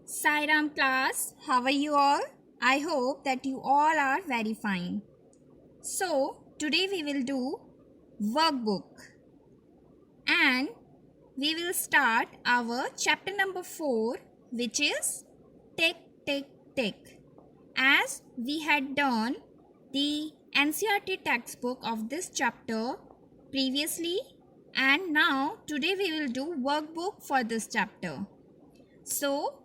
Sai Ram class, how are you all? I hope that you all are very fine. So, today we will do workbook and we will start our chapter number 4, which is Tick Tick Tick. As we had done the NCERT textbook of this chapter previously, and now today we will do workbook for this chapter. So,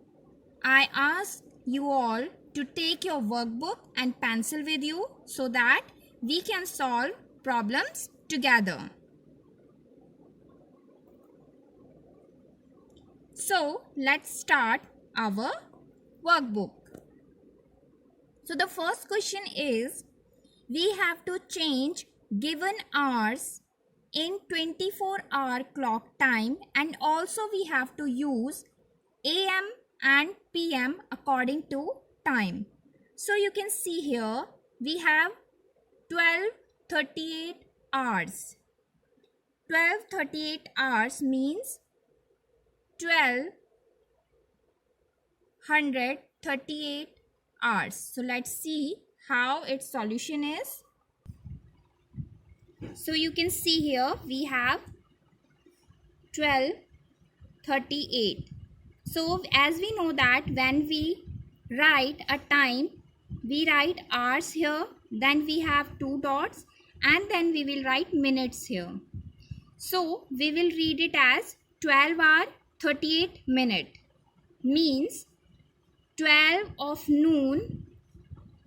I ask you all to take your workbook and pencil with you so that we can solve problems together. So, let's start our workbook. So, the first question is, we have to change given hours in 24-hour clock time, and also we have to use AM and PM according to time. So you can see here we have 12:38 hours. 12:38 hours means 1238 hours. So let's see how its solution is. So you can see here we have 12:38. So as we know that when we write a time, we write hours here, then we have two dots, and then we will write minutes here. So we will read it as 12 hour 38 minute, means 12 of noon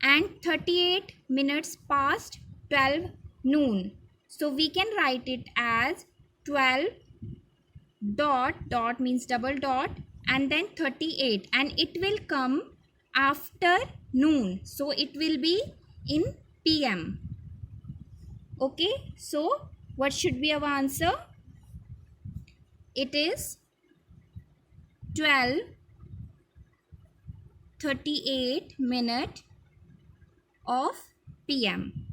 and 38 minutes past 12 noon. So we can write it as 12 dot means double dot and then 38, and it will come after noon, so it will be in PM. Okay, so what should be our answer? It is 12:38 minute of PM.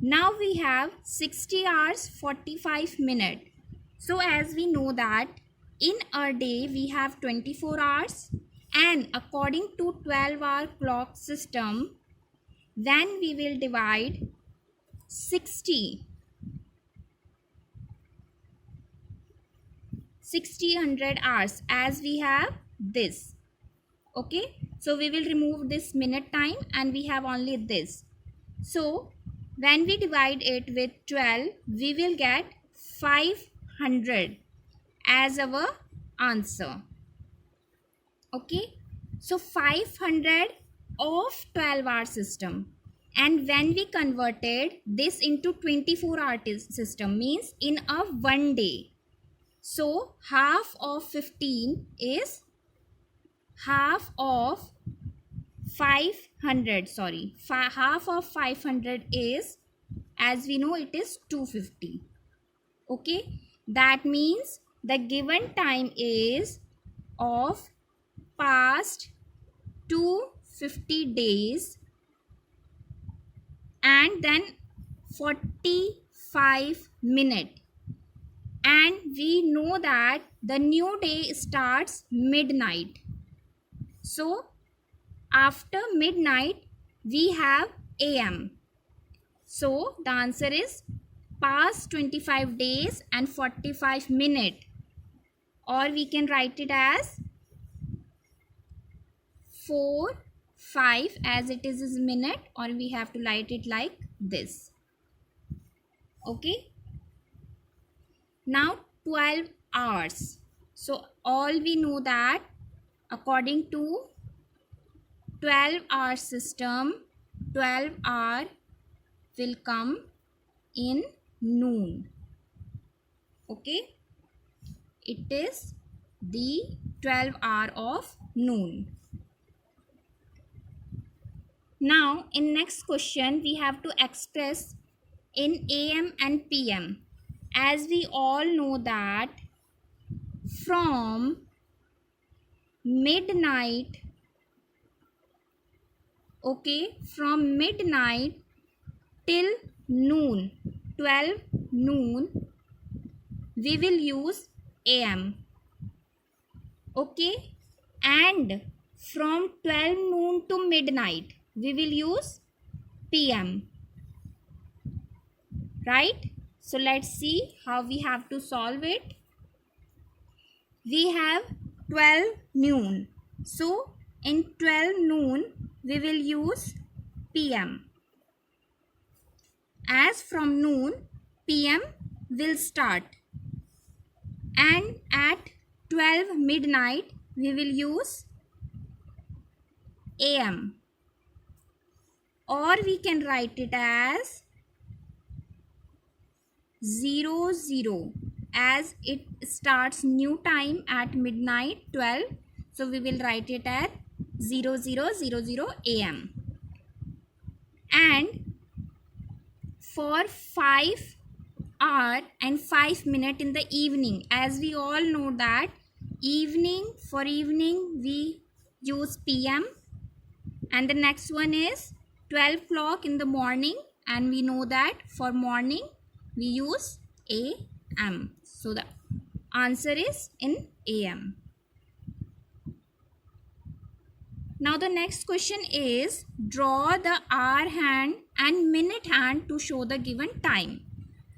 Now we have 60 hours 45 minute. So as we know that in a day we have 24 hours, and according to 12-hour clock system, then we will divide 60 100 hours as we have this. Okay, so we will remove this minute time and we have only this. So when we divide it with 12, we will get 500 as our answer. Okay, so 500 of 12-hour system, and when we converted this into 24-hour system, means in a one day, so half of 15 is half of 500, half of 500 is, as we know, it is 250. Okay, that means the given time is of past 250 days and then 45 minutes, and we know that the new day starts midnight. So after midnight we have AM. So the answer is past 25 days and 45 minutes, or we can write it as 4/5 as it is minute, or we have to write it like this. Okay, now 12 hours. So all we know that according to 12-hour system, 12 hour will come in noon. Okay, it is the 12 hour of noon. Now in next question we have to express in AM and PM. As we all know that from midnight, okay, from midnight till noon, 12 noon, we will use AM. Okay, And from 12 noon to midnight, we will use PM. Right? So let's see how we have to solve it. We have 12 noon. So in 12 noon, we will use PM. As from noon, PM will start. And at 12 midnight, we will use AM. Or we can write it as 00, as it starts new time at midnight 12. So we will write it as 0000 AM. And for 5 hour and 5 minute in the evening, as we all know that for evening we use PM, and the next one is 12 o'clock in the morning, and we know that for morning we use AM. So the answer is in AM. Now the next question is, draw the hour hand and minute hand to show the given time.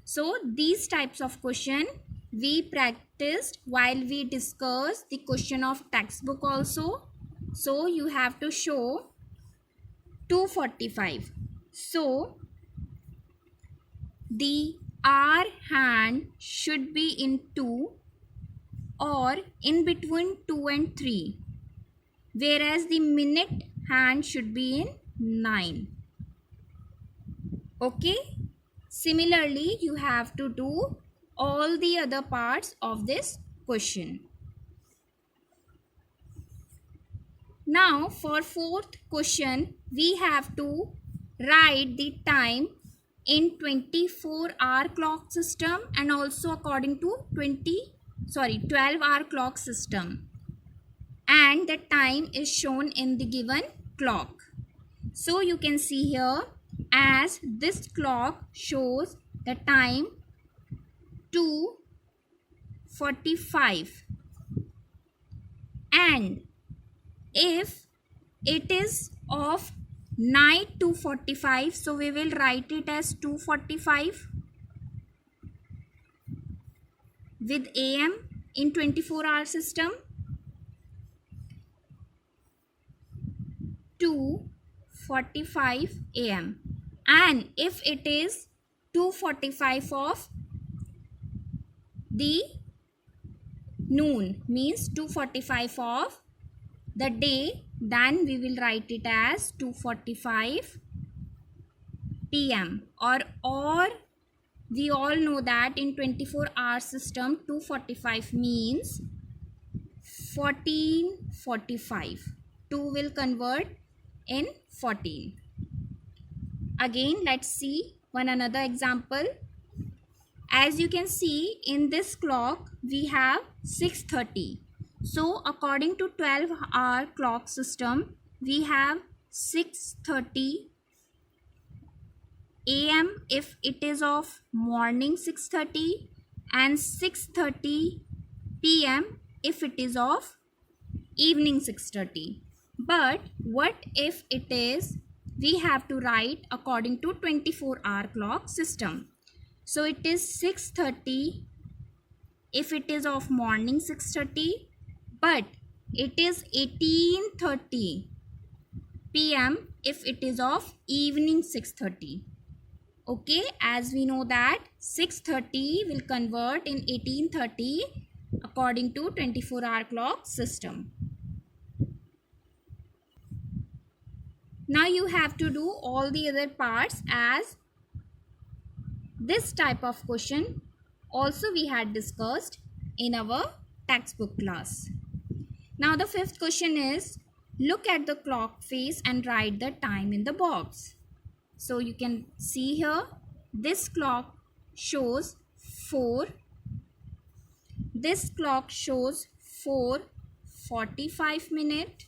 So these types of question we practiced while we discussed the question of textbook also. So you have to show 2:45. So the hour hand should be in 2 or in between 2 and 3, whereas the minute hand should be in 9. Okay? Similarly, you have to do all the other parts of this question. Now for fourth question, we have to write the time in 24-hour clock system and also according to 12-hour clock system. And the time is shown in the given clock. So you can see here, as this clock shows the time 2:45, and if it is of night 2:45, so we will write it as 2:45 with AM in 24-hour system. 2:45 AM. And if it is 2:45 of the noon, means 2:45 of the day, then we will write it as 2:45 PM. Or we all know that in 24-hour system 2:45 means 14:45. 2 will convert in 14. Again, let's see one another example. As you can see, in this clock we have 6:30. So according to 12-hour clock system, we have 6:30 AM if it is of morning 6:30, and 6:30 PM if it is of evening 6:30. But what if it is, we have to write according to 24-hour clock system. So it is 6:30 if it is of morning 6:30, but it is 18:30 PM if it is of evening 6:30. Okay, as we know that 6:30 will convert in 18:30 according to 24-hour clock system. Now you have to do all the other parts, as this type of question also we had discussed in our textbook class. Now the fifth question is, look at the clock face and write the time in the box. So you can see here, this clock shows 4. This clock shows 4:45 minute,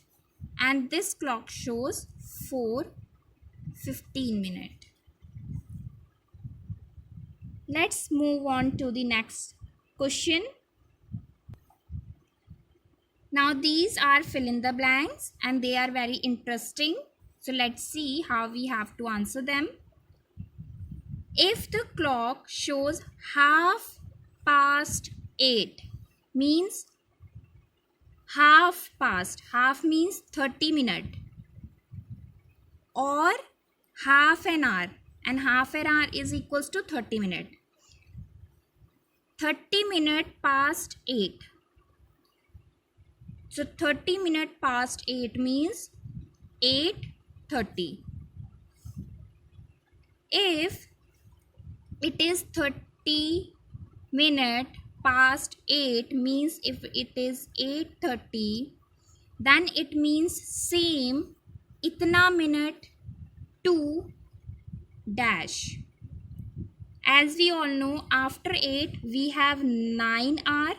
and this clock shows 4:15 minute. Let's move on to the next question. Now these are fill in the blanks and they are very interesting. So let's see how we have to answer them. If the clock shows 8:30 means half past, half means 30 minutes, or half an hour, and half an hour is equals to 30 minutes. 30 minutes past 8. So 30 minutes past 8 means 8:30. If it is 30 minutes past 8 means if it is 8:30, then it means same itna minute to dash. As we all know, after 8 we have 9 hour,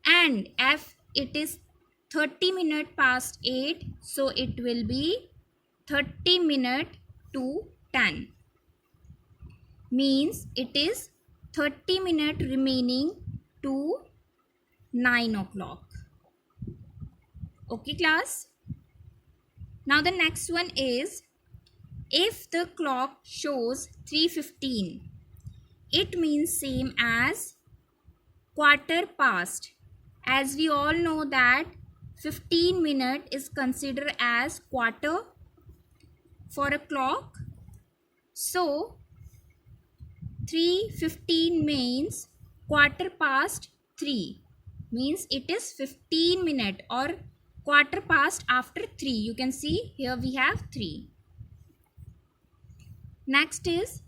and if it is 30 minutes past 8, so it will be 30 minutes to 10. Means it is 30 minutes remaining to 9 o'clock. Okay class? Now the next one is, if the clock shows 3:15, it means same as quarter past. As we all know that 15 minutes is considered as quarter for a clock. So 3:15 means quarter past 3, means it is 15 minutes or quarter past after 3. You can see here we have 3. Next is,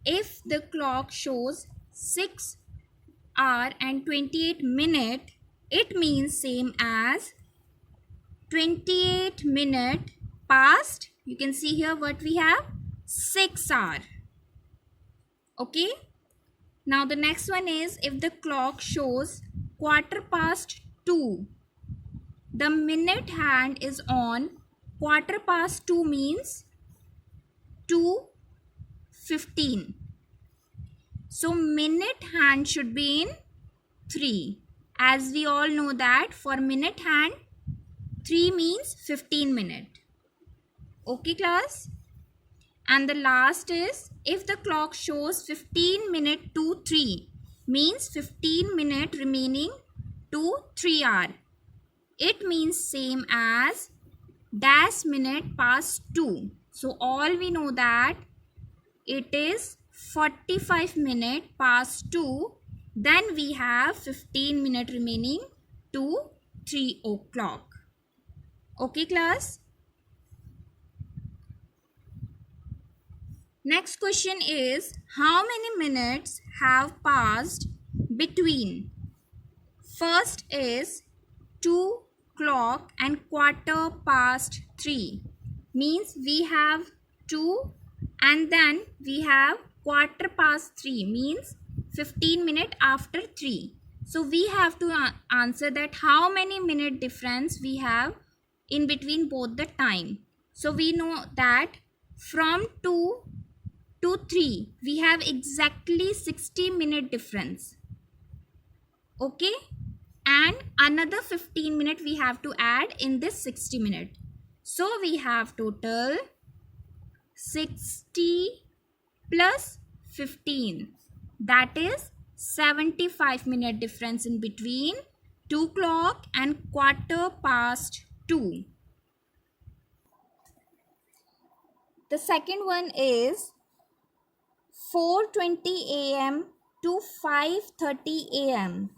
if the clock shows 6 hour and 28 minute, it means same as 28 minute past. You can see here what we have, 6 hour. Okay. Now the next one is, if the clock shows quarter past 2, the minute hand is on quarter past 2 means 2:15. So minute hand should be in 3. As we all know that for minute hand 3 means 15 minutes. Okay class? And the last is, if the clock shows 15 minutes to 3 means 15 minutes remaining to 3 hour. It means same as dash minute past 2. So all we know that it is 45 minutes past 2. Then we have 15 minutes remaining to 3 o'clock. Okay class? Next question is, how many minutes have passed between? First is 2 o'clock and quarter past 3. Means we have 2 and then we have quarter past 3, means 15 minutes after 3. So we have to answer that how many minute difference we have in between both the time. So we know that from 2 to 3 we have exactly 60 minute difference. Okay, and another 15 minutes we have to add in this 60 minute. So we have total 60 plus 15, that is 75 minute difference in between 2 o'clock and quarter past 2. The second one is 4:20 a.m. to 5:30 a.m.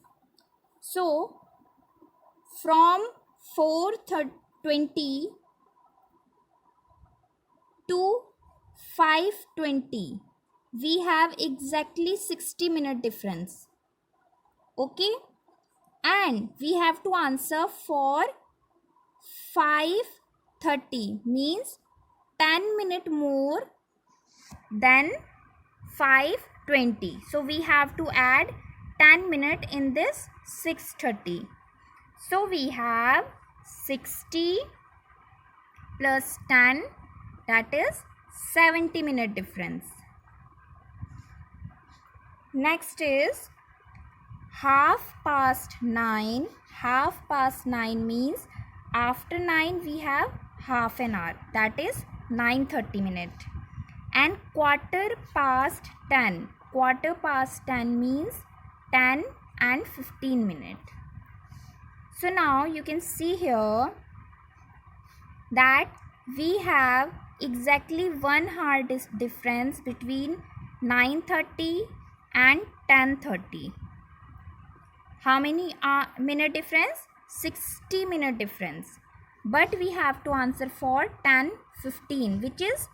So from 4:20 to 5:20 we have exactly 60 minute difference. Okay, and we have to answer for 5:30 means 10 minutes more than 5:20. So we have to add 10 minutes in this 6:30. So we have 60 plus 10, that is 70 minute difference. Next is, 9:30. Half past 9 means after 9 we have half an hour, that is 9:30 minutes. And 10:15. 10:15 means 10 and 15 minutes. So now you can see here that we have exactly 1 hour difference between 9:30 and 10:30. How many minute difference? 60 minute difference. But we have to answer for 10:15, which is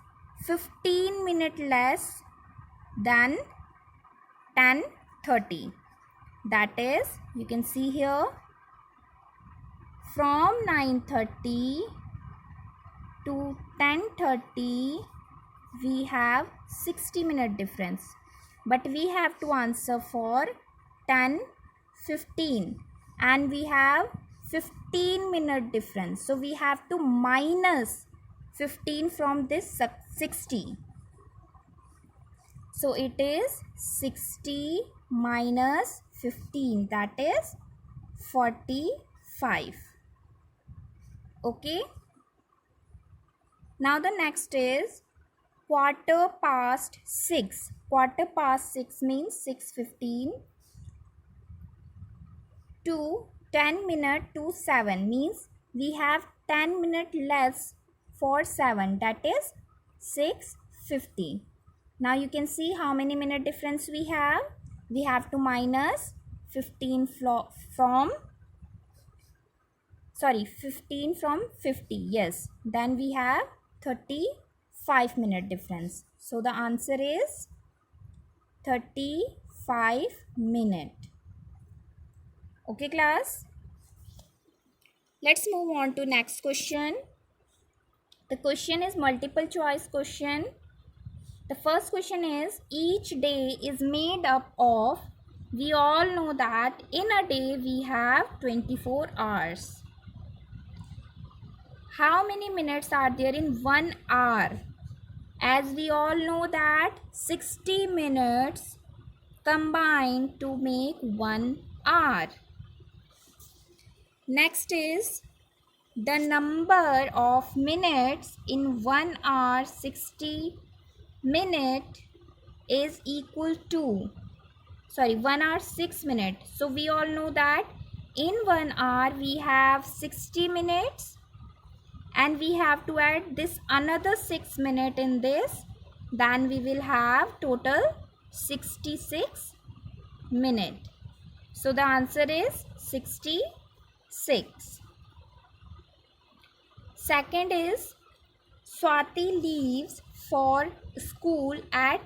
15 minute less than 10:30. That is, you can see here, from 9:30 to 10:30 we have 60 minute difference, but we have to answer for 10:15 and we have 15 minute difference, so we have to minus 15 from this 60. So it is 60 minus 15, that is 45. Okay. Now the next is 6:15. 6:15 means 6:15 to 10 minutes to 7 means we have 10 minutes less for 7, that is 6:50. Now you can see how many minute difference we have. We have to minus 15 from 50. Yes, then we have 35 minute difference. So the answer is 35 minute. Okay class, let's move on to next question. The question is multiple choice question. The first question is, each day is made up of, we all know that in a day we have 24 hours. How many minutes are there in 1 hour? As we all know that 60 minutes combine to make 1 hour. Next is the number of minutes in 1 hour 60 minute is equal to 1 hour 6 minutes. So we all know that in 1 hour we have 60 minutes and we have to add this another 6 minutes in this, then we will have total 66 minutes. So the answer is 66. Second is, Swati leaves for school at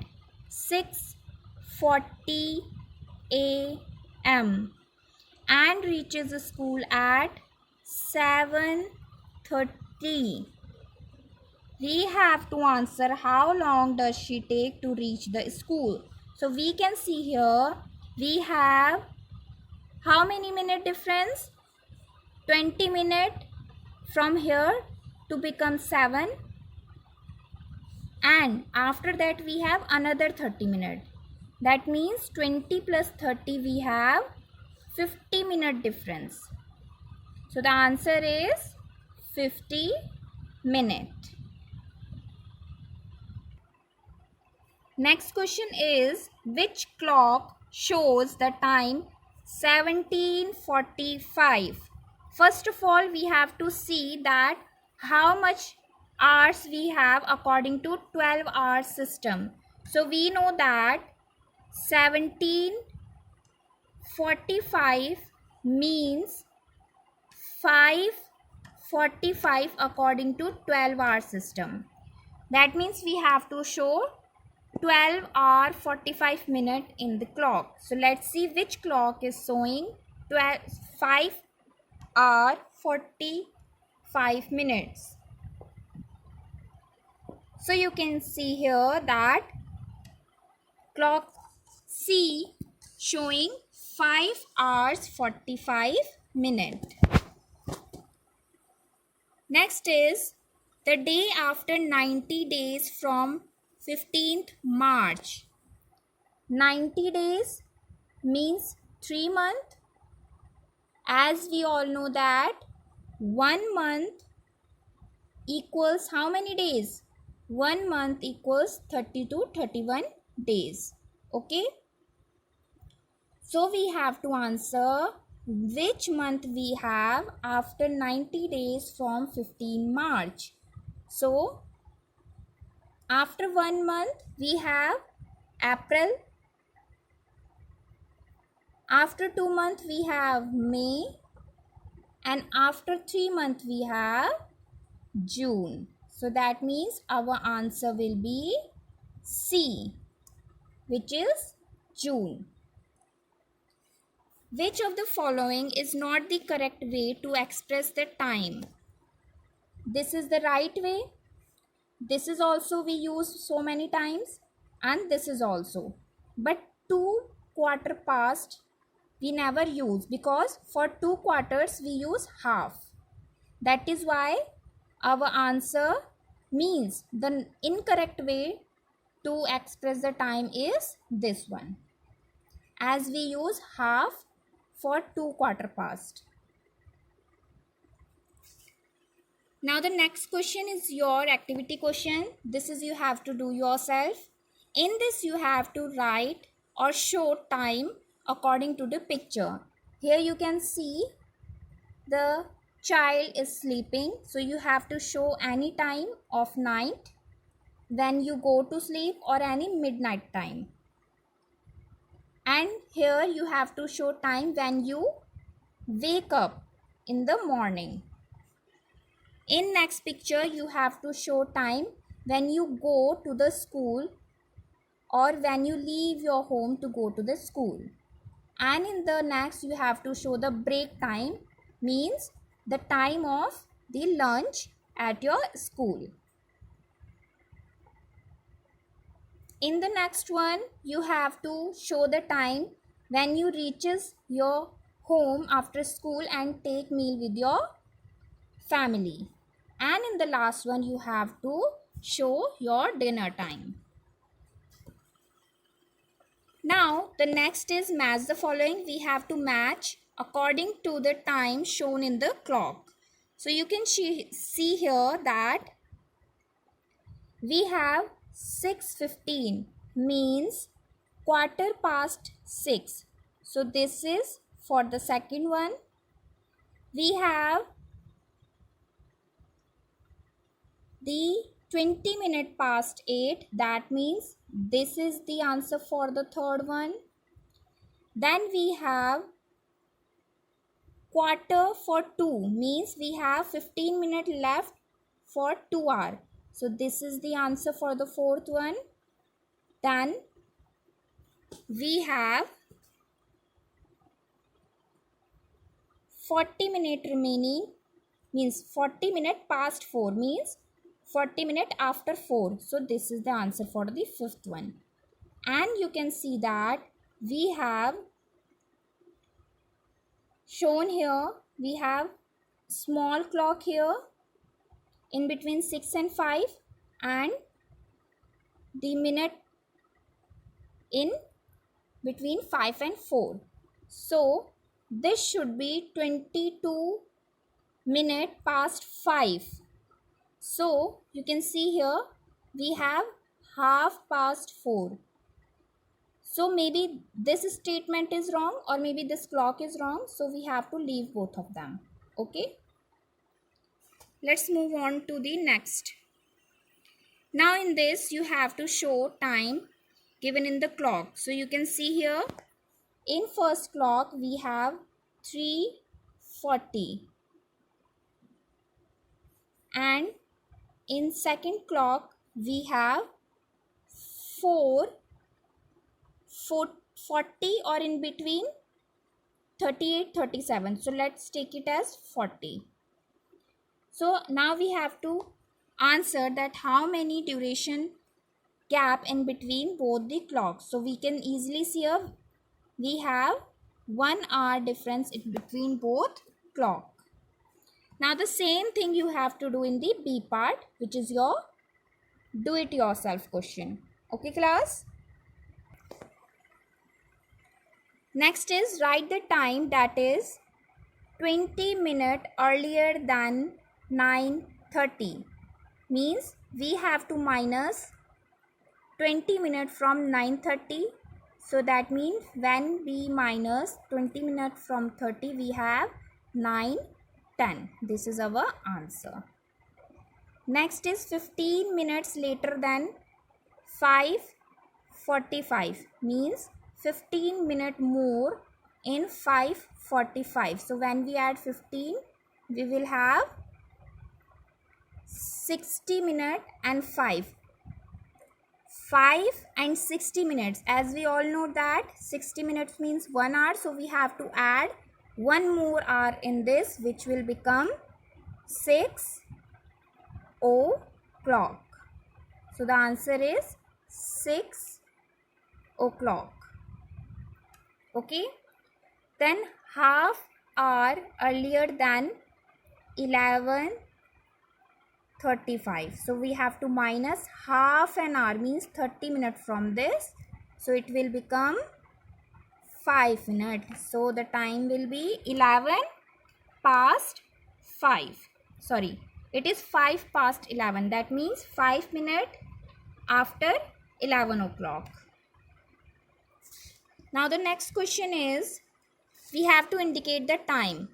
6:40 a.m. and reaches the school at 7:30. We have to answer how long does she take to reach the school. So we can see here we have how many minute difference? 20 minutes from here to become 7, and after that we have another 30 minutes. That means 20 plus 30 we have 50 minute difference. So the answer is 50 minutes. Next question is, which clock shows the time 17:45? First of all, we have to see that how much hours we have according to 12-hour system. So we know that 17:45 means 5:45 according to 12-hour system. That means we have to show 12 hour 45 minute in the clock. So let's see which clock is showing 5 hour 45 minutes. So you can see here that clock C showing 5 hours 45 minutes. Next is the day after 90 days from 15th March. 90 days means 3 months? As we all know that 1 month equals how many days? 1 month equals 30 to 31 days. Okay. So we have to answer which month we have after 90 days from 15 March. So after 1 month we have April. After 2 months we have May. And after 3 months we have June. So that means our answer will be C, which is June. Which of the following is not the correct way to express the time? This is the right way. This is also we use so many times, and this is also. But 2/4 past we never use, because for 2/4 we use half. That is why our answer means the incorrect way to express the time is this one, as we use half for 2/4 past. Now the next question is your activity question. This is you have to do yourself. In this you have to write or show time according to the picture. Here you can see the child is sleeping, so you have to show any time of night when you go to sleep or any midnight time. And here you have to show time when you wake up in the morning. In next picture you have to show time when you go to the school or when you leave your home to go to the school. And in the next you have to show the break time, means the time of the lunch at your school. In the next one you have to show the time when you reaches your home after school and take meal with your family. And in the last one you have to show your dinner time. Now the next is match the following. We have to match according to the time shown in the clock. So you can see here that we have 6:15, means 6:15. So this is for the second one. We have the 20 minutes past 8, that means this is the answer for the third one. Then we have 1:45, means we have 15 minutes left for 2 hours. So this is the answer for the fourth one. Then we have 40 minutes remaining, means 40 minutes past 4, means 40 minutes after 4. So this is the answer for the fifth one. And you can see that we have shown here, we have small clock here in between 6 and 5, and the minute in between 5 and 4. So this should be 22 minutes past 5. So you can see here we have 4:30. So maybe this statement is wrong or maybe this clock is wrong. So we have to leave both of them. Okay. Let's move on to the next. Now in this you have to show time given in the clock. So you can see here in first clock we have 3:40. And in second clock we have 4:40, or in between 38:37. So let's take it as 40. So now we have to answer that how many duration gap in between both the clocks. So we can easily see here we have 1 hour difference in between both clock. Now the same thing you have to do in the B part, which is your do it yourself question. Okay class? Next is write the time that is 20 minutes earlier than 9:30. Means we have to minus 20 minutes from 9:30. So that means when we minus 20 minutes from 30, we have 9:10. This is our answer. Next is 15 minutes later than 5:45. Means 15 minutes more in 5:45. So when we add 15, we will have 60 minutes and 5 and 60 minutes. As we all know that 60 minutes means 1 hour, so we have to add one more hour in this, which will become 6 o'clock. So the answer is 6 o'clock. Okay, then half hour earlier than 11:35. So we have to minus half an hour, means 30 minutes from this. So it will become 5 minutes. So the time will be 11 past 5. Sorry, it is 5 past 11. That means 5 minutes after 11 o'clock. Now the next question is, we have to indicate the time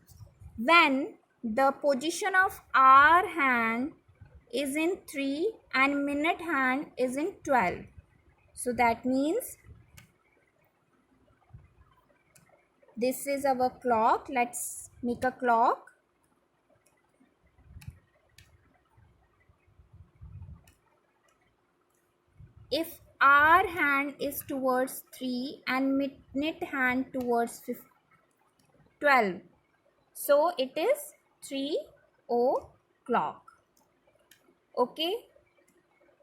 when the position of hour hand is in 3 and minute hand is in 12. So that means this is our clock. Let's make a clock. If hour hand is towards 3 and minute hand towards 12, so it is 3 o'clock. Okay,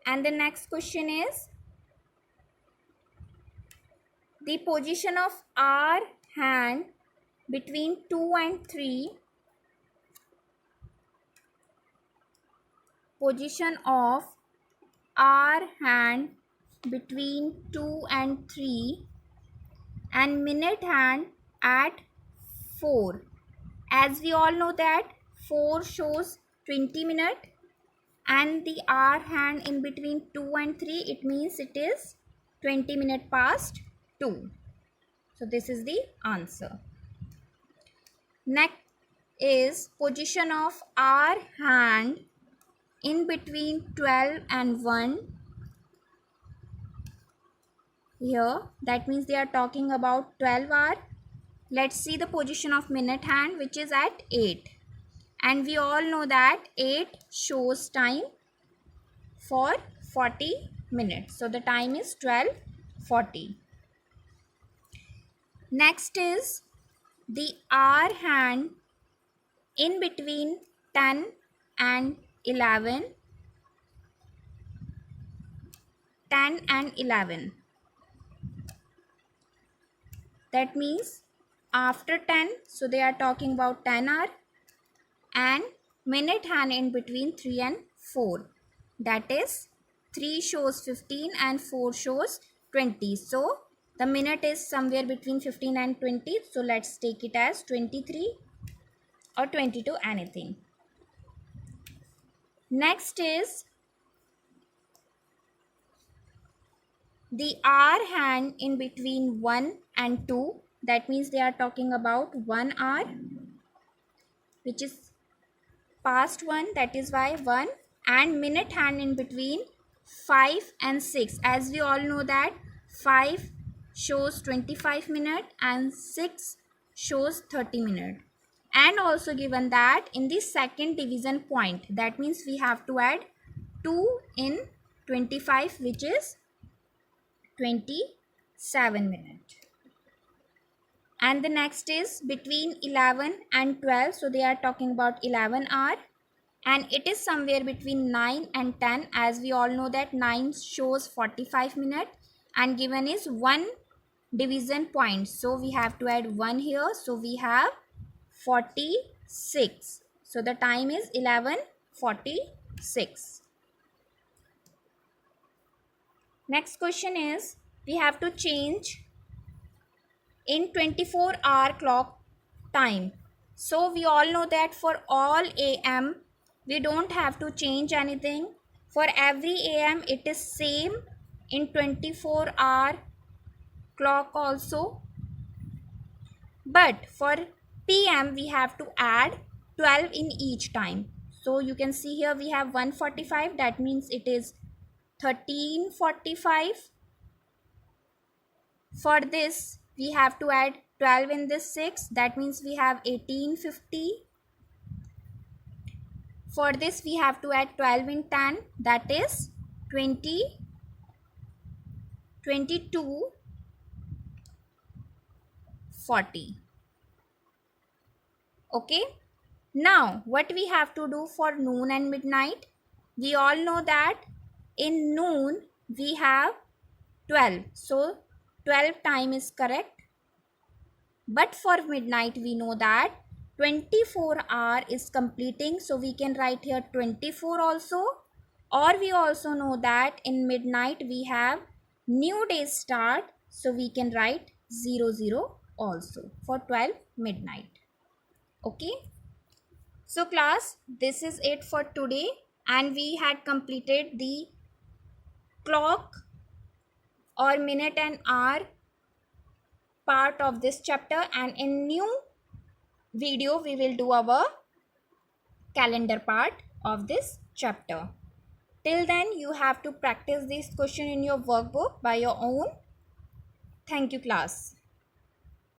and the next question is, the position of hour hand between 2 and 3, position of hour hand between 2 and 3 and minute hand at 4. As we all know that 4 shows 20 minutes and the hour hand in between 2 and 3, it means it is 20 minutes past 2. So this is the answer. Next is position of hour hand in between 12 and 1. Here that means they are talking about 12 hour. Let's see the position of minute hand, which is at 8. And we all know that 8 shows time for 40 minutes. So the time is 12:40. Next is the hour hand in between 10 and 11. 10 and 11. That means after 10, so they are talking about 10 hour, and minute hand in between 3 and 4. That is 3 shows 15 and 4 shows 20. So the minute is somewhere between 15 and 20. So let's take it as 23 or 22, anything. Next is the hour hand in between 1 and 2. That means they are talking about 1 hour, which is past 1, that is why 1, and minute hand in between 5 and 6. As we all know that 5 shows 25 minutes and 6 shows 30 minutes. And also given that in the second division point, that means we have to add 2 in 25, which is 27 minutes. And the next is between 11 and 12. So they are talking about 11 hour. And it is somewhere between 9 and 10. As we all know that 9 shows 45 minutes. And given is 1 division point. So we have to add 1 here. So we have 46. So the time is 11:46. Next question is, we have to change in 24-hour clock time. So we all know that for all AM we don't have to change anything. For every AM it is same in 24-hour clock also. But for PM we have to add 12 in each time. So you can see here we have 1:45, that means it is 13:45. For this we have to add 12 in this 6, that means we have 18:50. For this we have to add 12 in 10, that is 20, 22, 40. Okay. Now what we have to do for noon and midnight? We all know that in noon we have 12. So 12 time is correct. But for midnight we know that 24-hour is completing. So we can write here 24 also. Or we also know that in midnight we have new day start. So we can write 00 also for 12 midnight. Okay. So class, this is it for today, and we had completed the clock or minute and hour part of this chapter, and in new video we will do our calendar part of this chapter. Till then you have to practice this question in your workbook by your own. Thank you class.